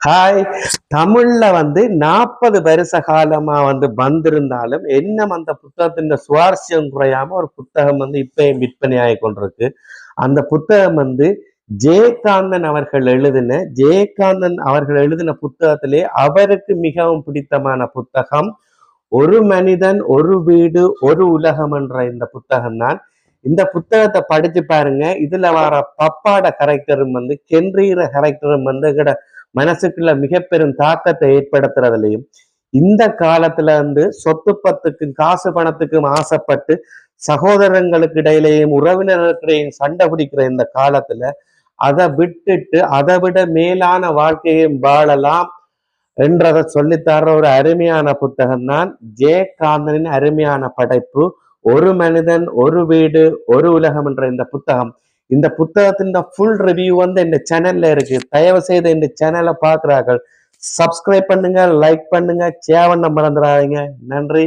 Hi. தமிழ்ல 40 வருஷ காலமா வந்திருந்தாலும் என்ன அந்த புத்தகத்தின் சுவாரஸ்யம் குறையாம ஒரு புத்தகம் இப்பயும் விற்பனை ஆகி கொண்டிருக்கு. அந்த புத்தகம் ஜெயகாந்தன் அவர்கள் எழுதின புத்தகத்திலே அவருக்கு மிகவும் பிடித்தமான புத்தகம் ஒரு மனிதன் ஒரு வீடு ஒரு உலகம் என்ற இந்த புத்தகம் தான். இந்த புத்தகத்தை படிச்சு பாருங்க. இதுல வர பப்பாட கரெக்டரும் கென்றீர கரெக்டரும் மனசுக்குள்ள மிக பெரும் தாக்கத்தை ஏற்படுத்துறதுலையும் இந்த காலத்துல சொத்து பத்துக்கும் காசு பணத்துக்கும் ஆசைப்பட்டு சகோதரங்களுக்கு இடையிலேயும் உறவினர்களுக்கிடையும் சண்டை பிடிக்கிற இந்த காலத்துல அதை விட்டுட்டு அதை விட மேலான வாழ்க்கையும் வாழலாம் என்றதை சொல்லித்தர ஒரு அருமையான புத்தகம் தான் ஜெயகாந்தனின் அருமையான படைப்பு ஒரு மனிதன் ஒரு வீடு ஒரு உலகம் என்ற இந்த புத்தகம். இந்த புத்தகத்தின் ஃபுல் ரிவ்யூ இந்த சேனல்ல இருக்கு. தயவு செய்து இந்த சேனலை பார்க்கிறார்கள் சப்ஸ்கிரைப் பண்ணுங்க, லைக் பண்ணுங்க, ஷேர் பண்ண மறந்துடாதீங்க. நன்றி.